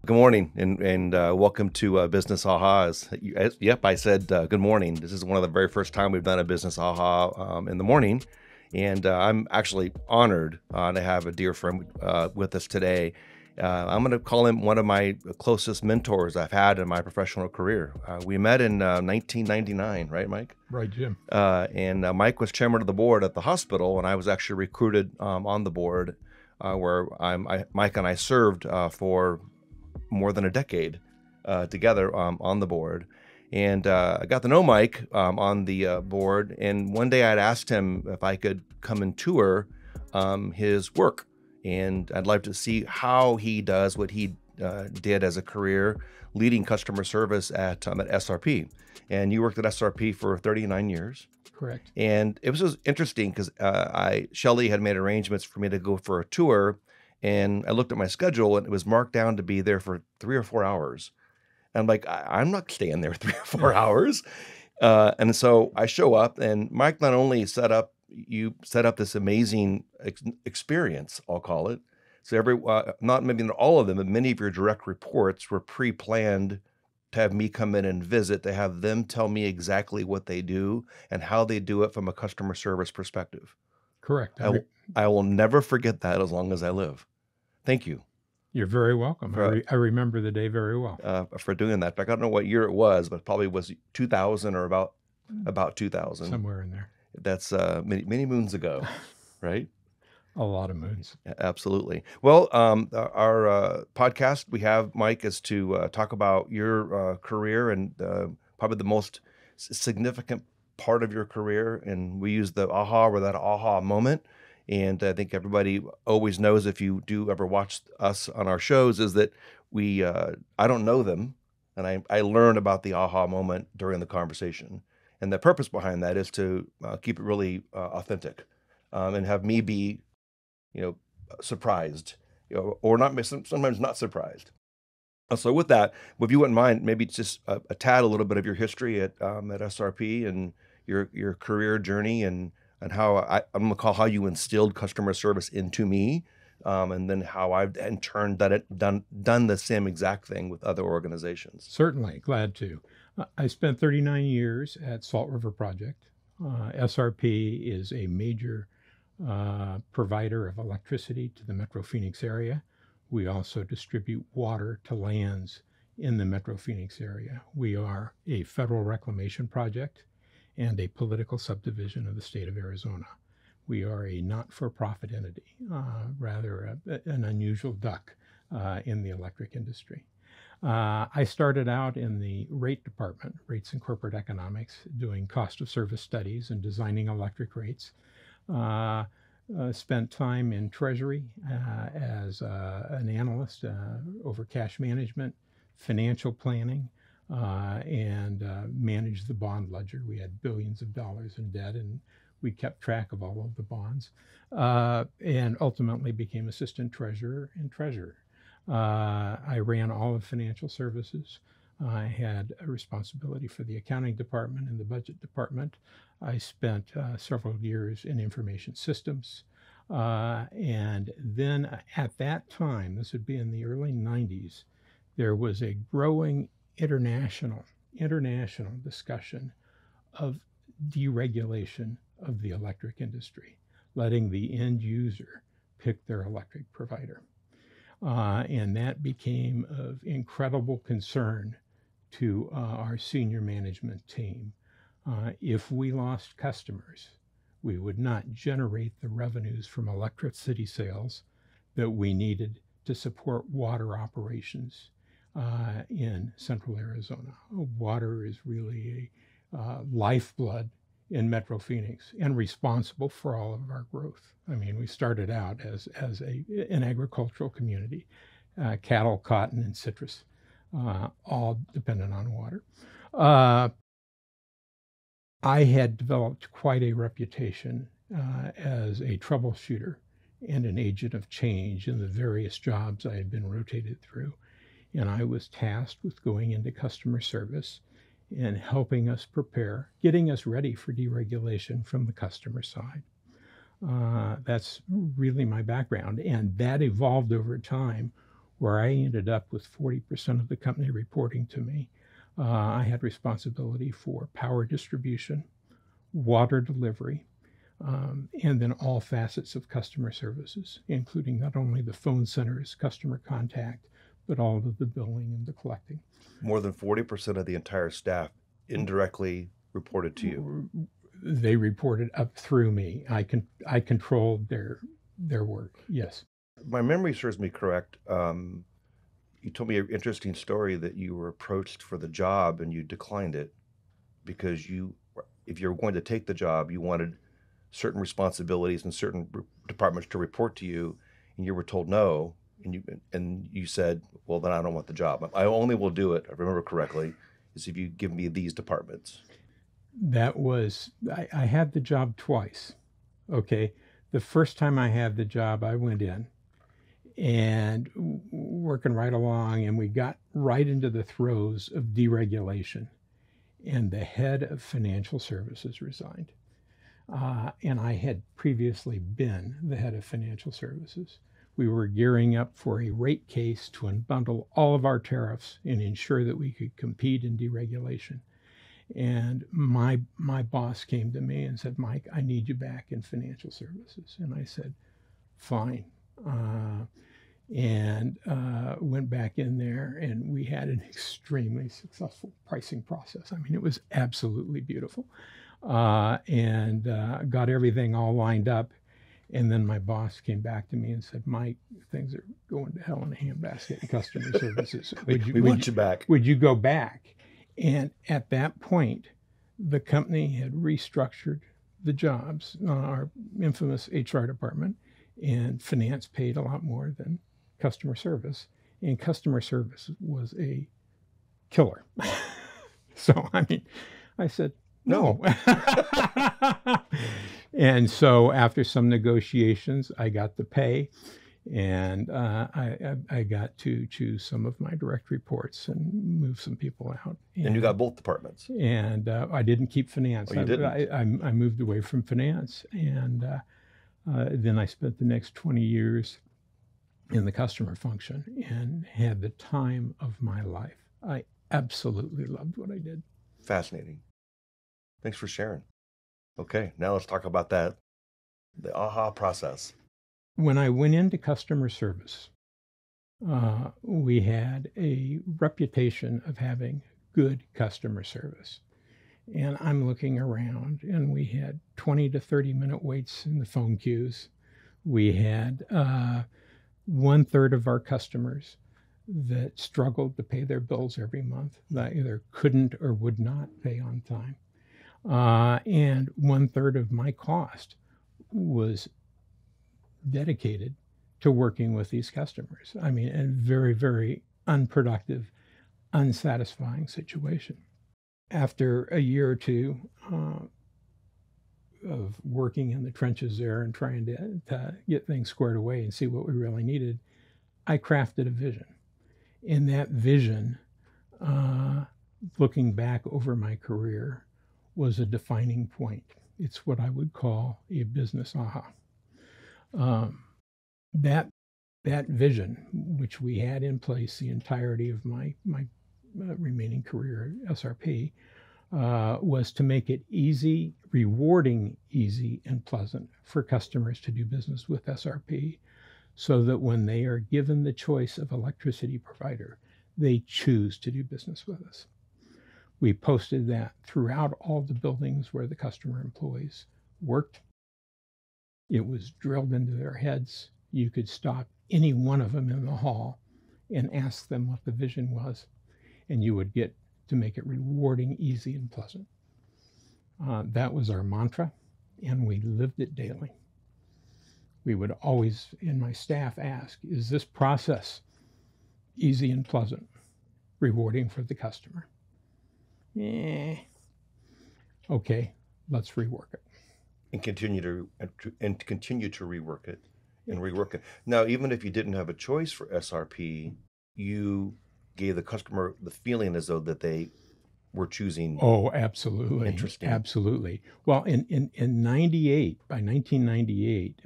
Good morning, and welcome to Business Ahas. Yep, I said good morning. This is one of the very first time we've done a Business Aha in the morning, and I'm actually honored to have a dear friend with us today. I'm going to call him one of my closest mentors I've had in my professional career. We met in 1999, right, Mike? Right, Jim. And Mike was chairman of the board at the hospital, and I was actually recruited on the board where Mike and I served for more than a decade together on the board. And I got to know Mike on the board. And one day I'd asked him if I could come and tour his work. And I'd like to see how he does what he did as a career leading customer service at SRP. And you worked at SRP for 39 years. Correct. And it was just interesting because Shelley had made arrangements for me to go for a tour. And I looked at my schedule and it was marked down to be there for 3 or 4 hours. And I'm like, I'm not staying there 3 or 4 hours. And so I show up, and Mike not only set up this amazing experience, I'll call it. So not maybe not all of them, but many of your direct reports were pre-planned to have me come in and visit, to have them tell me exactly what they do and how they do it from a customer service perspective. Correct. I will never forget that as long as I live. Thank you. You're very welcome. I remember the day very well. For doing that. I don't know what year it was, but probably was 2000 or about 2000. Somewhere in there. That's many moons ago, right? A lot of moons. Absolutely. Well, our podcast we have, Mike, is to talk about your career and probably the most significant part of your career. And we use the aha or that aha moment. And I think everybody always knows, if you do ever watch us on our shows, is that I don't know them. And I learn about the aha moment during the conversation. And the purpose behind that is to keep it really authentic and have me be, surprised, or not, sometimes not surprised. So with that, if you wouldn't mind, maybe just a tad, a little bit of your history at SRP and your career journey and how I'm going to call how you instilled customer service into me, and then how I've in turn done the same exact thing with other organizations. Certainly, glad to. I spent 39 years at Salt River Project. SRP is a major provider of electricity to the Metro Phoenix area. We also distribute water to lands in the Metro Phoenix area. We are a federal reclamation project and a political subdivision of the state of Arizona. We are a not-for-profit entity, rather an unusual duck in the electric industry. I started out in the rate department, rates and corporate economics, doing cost of service studies and designing electric rates. Spent time in Treasury as an analyst over cash management, financial planning, and managed the bond ledger. We had billions of dollars in debt, and we kept track of all of the bonds, and ultimately became assistant treasurer and treasurer. I ran all of financial services. I had a responsibility for the accounting department and the budget department. I spent several years in information systems. And then at that time, this would be in the early 90s, there was a growing international discussion of deregulation of the electric industry, letting the end user pick their electric provider. And that became of incredible concern to our senior management team. If we lost customers, we would not generate the revenues from electricity sales that we needed to support water operations in central Arizona. Water is really a lifeblood in Metro Phoenix and responsible for all of our growth. I mean, we started out as an agricultural community, cattle, cotton, and citrus, all dependent on water. I had developed quite a reputation as a troubleshooter and an agent of change in the various jobs I had been rotated through. And I was tasked with going into customer service and helping us prepare, getting us ready for deregulation from the customer side. That's really my background. And that evolved over time where I ended up with 40% of the company reporting to me. I had responsibility for power distribution, water delivery, and then all facets of customer services, including not only the phone centers, customer contact, but all of the billing and the collecting. More than 40% of the entire staff indirectly reported to you. They reported up through me. I controlled their work. Yes. My memory serves me correct. You told me an interesting story that you were approached for the job and you declined it because if you were going to take the job, you wanted certain responsibilities and certain departments to report to you, and you were told no, and you said, well, then I don't want the job. I only will do it, if I remember correctly, is if you give me these departments. I had the job twice. Okay. The first time I had the job, I went in and working right along, and we got right into the throes of deregulation, and the head of financial services resigned. And I had previously been the head of financial services. We were gearing up for a rate case to unbundle all of our tariffs and ensure that we could compete in deregulation. And my boss came to me and said, Mike, I need you back in financial services. And I said, fine. And went back in there, and we had an extremely successful pricing process. I mean, it was absolutely beautiful. And got everything all lined up. And then my boss came back to me and said, Mike, things are going to hell in a handbasket in customer services. We want you back. Would you go back? And at that point, the company had restructured the jobs, our infamous HR department, and finance paid a lot more than customer service. And customer service was a killer. So, I mean, I said, no. And so after some negotiations, I got the pay, and I got to choose some of my direct reports and move some people out. And you got both departments. And I didn't keep finance. Oh, you didn't? I moved away from finance, and then I spent the next 20 years in the customer function and had the time of my life. I absolutely loved what I did. Fascinating. Thanks for sharing. Okay, now let's talk about the aha process. When I went into customer service, we had a reputation of having good customer service. And I'm looking around, and we had 20 to 30 minute waits in the phone queues. We had 1/3 of our customers that struggled to pay their bills every month, that either couldn't or would not pay on time. And 1/3 of my cost was dedicated to working with these customers. I mean, a very, very unproductive, unsatisfying situation. After a year or two of working in the trenches there and trying to get things squared away and see what we really needed, I crafted a vision. And that vision, looking back over my career, was a defining point. It's what I would call a business aha. That vision, which we had in place the entirety of my remaining career at SRP, was to make it easy, rewarding, easy, and pleasant for customers to do business with SRP, so that when they are given the choice of electricity provider, they choose to do business with us. We posted that throughout all the buildings where the customer employees worked. It was drilled into their heads. You could stop any one of them in the hall and ask them what the vision was, and you would get to make it rewarding, easy, and pleasant. That was our mantra, and we lived it daily. We would always, in my staff, ask, is this process easy and pleasant, rewarding for the customer? Okay, let's rework it. And continue to rework it and rework it. Now, even if you didn't have a choice for SRP, you gave the customer the feeling as though that they were choosing. Oh, absolutely. Interesting. Absolutely. Well, in 98, by 1998,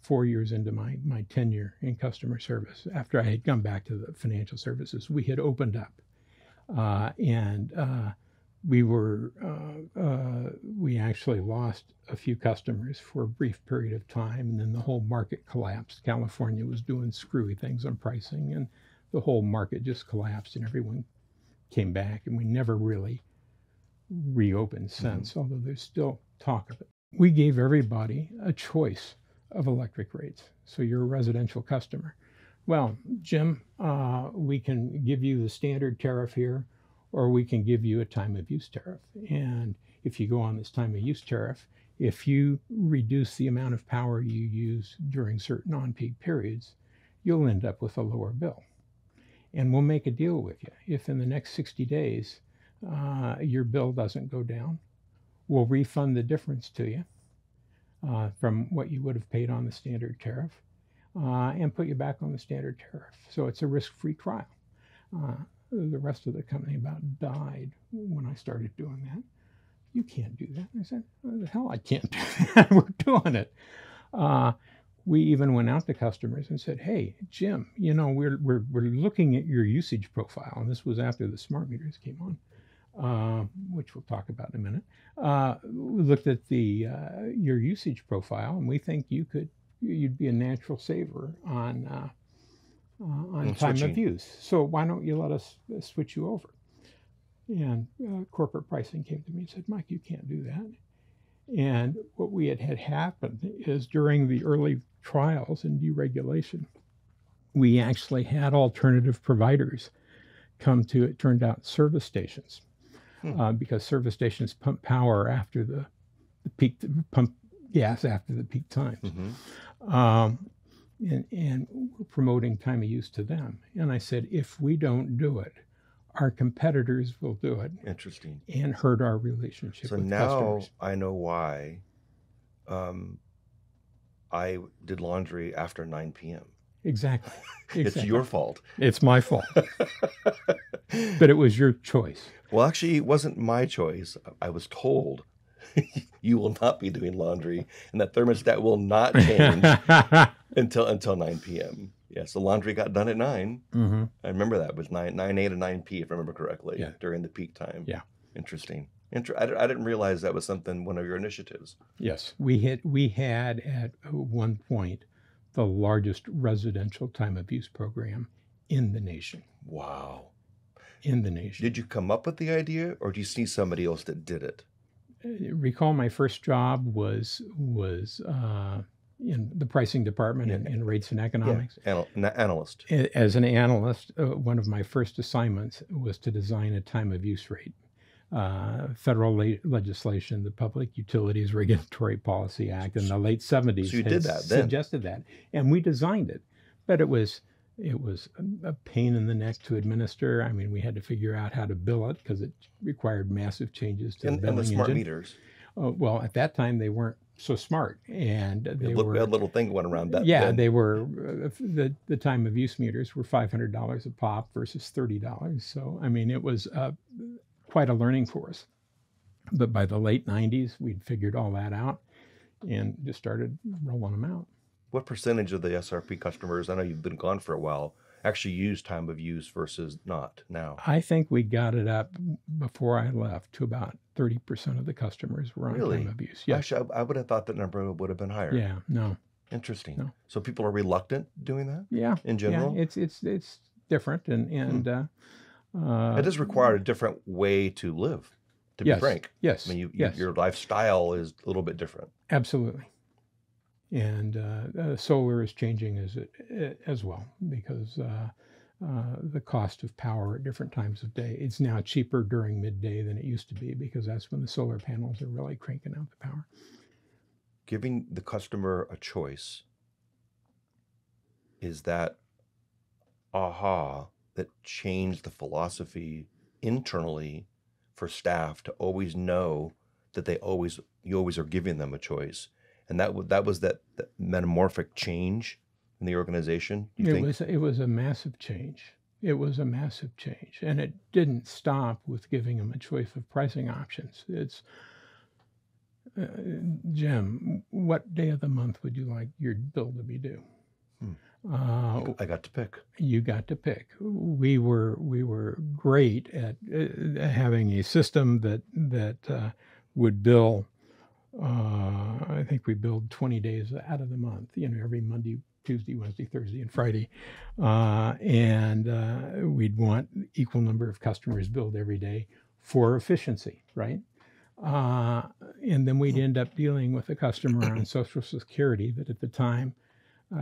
4 years into my tenure in customer service, after I had come back to the financial services, we had opened up. And we actually lost a few customers for a brief period of time, and then the whole market collapsed. California was doing screwy things on pricing, and the whole market just collapsed, and everyone came back, and we never really reopened since, although there's still talk of it. We gave everybody a choice of electric rates. So you're a residential customer. Well, Jim, we can give you the standard tariff here, or we can give you a time of use tariff. And if you go on this time of use tariff, if you reduce the amount of power you use during certain on-peak periods, you'll end up with a lower bill. And we'll make a deal with you. If in the next 60 days your bill doesn't go down, we'll refund the difference to you from what you would have paid on the standard tariff and put you back on the standard tariff. So it's a risk-free trial. The rest of the company about died when I started doing that. You can't do that. I said, what the hell, I can't do that. We're doing it. We even went out to customers and said, hey, Jim, you know, we're looking at your usage profile. And this was after the smart meters came on, which we'll talk about in a minute. We looked at your usage profile, and we think you'd be a natural saver on time of use. So why don't you let us switch you over? And corporate pricing came to me and said, Mike, you can't do that. And what we had happened is during the early trials and deregulation, we actually had alternative providers come to, it turned out, service stations, because service stations pump power after the peak, pump gas after the peak times. And we're promoting time of use to them. And I said, if we don't do it, our competitors will do it. Interesting. And hurt our relationship with now customers. I know why I did laundry after 9 p.m. Exactly. It's your fault. It's my fault. But it was your choice. Well, actually, it wasn't my choice. I was told you will not be doing laundry, and that thermostat will not change until 9 p.m. Yeah, so laundry got done at 9. I remember that. It was 9 a to 9 p, if I remember correctly, during the peak time. Yeah. Interesting. I didn't realize that was one of your initiatives. Yes. We had at one point the largest residential time of use program in the nation. Wow. In the nation. Did you come up with the idea, or do you see somebody else that did it? Recall my first job was in the pricing department in rates and economics. Analyst. As an analyst, one of my first assignments was to design a time of use rate. Federal legislation, the Public Utilities Regulatory Policy Act in the late 70s so you did that then. Suggested that. And we designed it. But it was a pain in the neck to administer. I mean, we had to figure out how to bill it because it required massive changes to the billing and the smart engine. Meters. Well, at that time, they weren't so smart. And they we had a little thing going around that. Yeah, then. they were, the time of use meters were $500 a pop versus $30. So, I mean, it was quite a learning for us. But by the late 90s, we'd figured all that out and just started rolling them out. What percentage of the SRP customers, I know you've been gone for a while, actually use time of use versus not now? I think we got it up before I left to about 30% of the customers were on time of use. Yeah. Actually, I would have thought that number would have been higher. Yeah, no. Interesting. No. So people are reluctant doing that? Yeah. In general? Yeah, it's different. And it does require a different way to live, to be frank. Yes. I mean, your lifestyle is a little bit different. Absolutely. And solar is changing as well because the cost of power at different times of day. It's now cheaper during midday than it used to be because that's when the solar panels are really cranking out the power. Giving the customer a choice is that aha that changed the philosophy internally for staff to always know that you always are giving them a choice. And that was that metamorphic change in the organization. It was a massive change. It was a massive change, and it didn't stop with giving them a choice of pricing options. It's, uh, Jim, what day of the month would you like your bill to be due? I got to pick. You got to pick. We were great at having a system that would bill. I think we billed 20 days out of the month. Every Monday, Tuesday, Wednesday, Thursday, and Friday, and we'd want equal number of customers billed every day for efficiency, right? And then we'd end up dealing with a customer on Social Security that at the time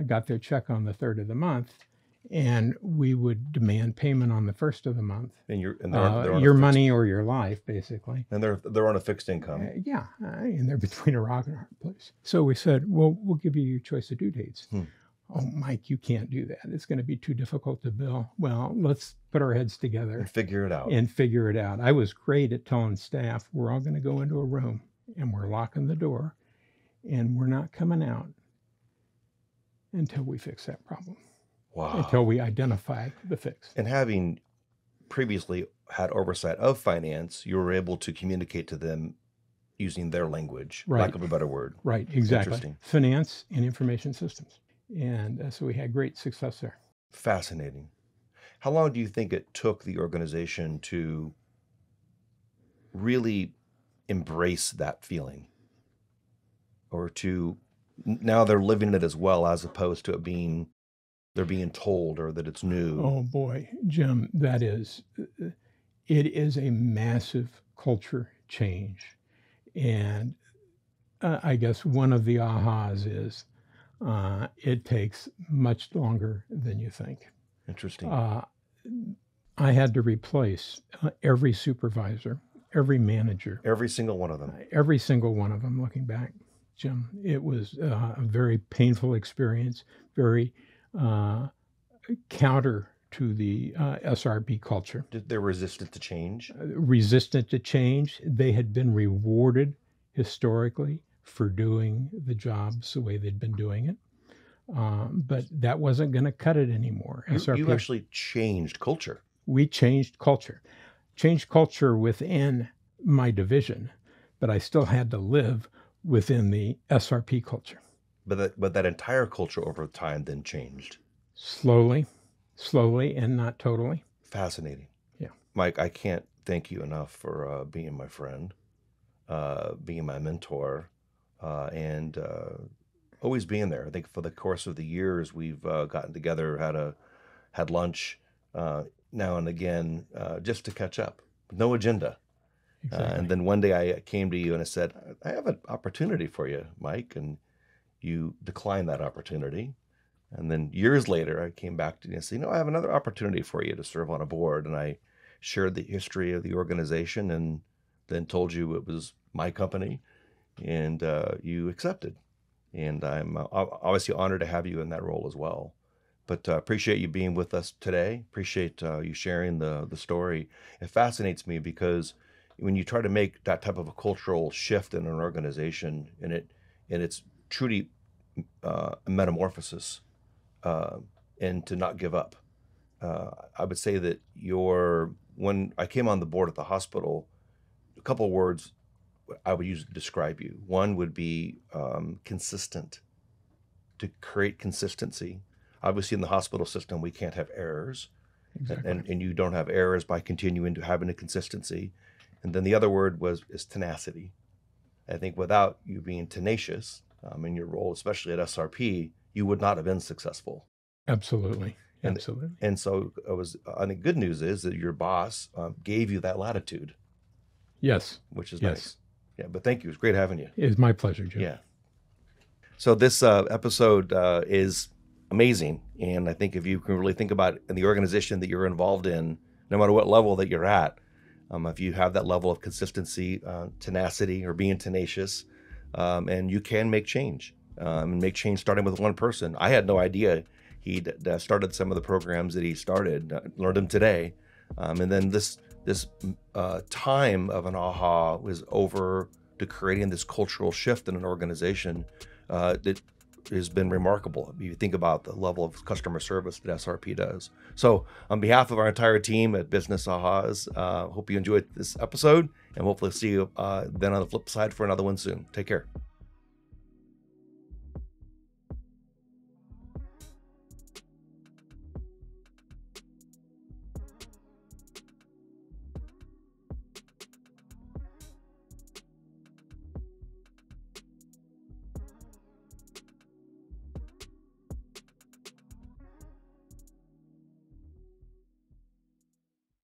got their check on the 3rd of the month, and we would demand payment on the 1st of the month. And they're on your money or your life, basically. And they're on a fixed income. And they're between a rock and a hard place. So we said, well, we'll give you your choice of due dates. Oh, Mike, you can't do that. It's going to be too difficult to bill. Well, let's put our heads together and figure it out. I was great at telling staff, we're all going to go into a room and we're locking the door and we're not coming out until we fix that problem. Wow. Until we identify the fix. And having previously had oversight of finance, you were able to communicate to them using their language, right. lack of a better word. Right, exactly. Finance and information systems. And so we had great success there. Fascinating. How long do you think it took the organization to really embrace that feeling? Or to, now they're living it as well, as opposed to they're being told or that it's new? Oh boy, Jim, it is a massive culture change. And I guess one of the ahas is it takes much longer than you think. Interesting. I had to replace every supervisor, every manager. Every single one of them. Every single one of them, looking back, Jim. It was a very painful experience, very counter to the SRP culture. They're resistant to change? Resistant to change. They had been rewarded historically for doing the jobs the way they'd been doing it. But that wasn't going to cut it anymore. You actually changed culture. We changed culture. Changed culture within my division, but I still had to live within the SRP culture. But that entire culture over time then changed. Slowly, and not totally. Fascinating. Yeah. Mike, I can't thank you enough for being my friend, being my mentor, and always being there. I think for the course of the years, we've gotten together, had lunch now and again, just to catch up. No agenda. Exactly. And then one day I came to you and I said, I have an opportunity for you, Mike. And you declined that opportunity. And then years later, I came back to you and said, I have another opportunity for you to serve on a board. And I shared the history of the organization and then told you it was my company, and you accepted. And I'm obviously honored to have you in that role as well. But appreciate you being with us today. Appreciate you sharing the story. It fascinates me because when you try to make that type of a cultural shift in an organization, and it's truly a metamorphosis, and to not give up. I would say that when I came on the board at the hospital, a couple of words I would use to describe you. One would be consistent, to create consistency. Obviously, in the hospital system, we can't have errors. Exactly. And you don't have errors by continuing to having a consistency. And then the other word is tenacity. I think without you being tenacious in your role, especially at SRP, you would not have been successful. Absolutely. And so the good news is that your boss gave you that latitude. Yes. Which is nice. Yeah, but thank you. It was great having you. It's my pleasure, Jim. Yeah. So this episode is amazing. And I think if you can really think about in the organization that you're involved in, no matter what level that you're at, if you have that level of consistency, tenacity, or being tenacious, and you can make change, and make change starting with one person. I had no idea he'd started some of the programs that he started, learned them today. And then this time of an aha was over to creating this cultural shift in an organization that has been remarkable. If you think about the level of customer service that SRP does. So on behalf of our entire team at Business Ahas, hope you enjoyed this episode, and hopefully see you then on the flip side for another one soon. Take care.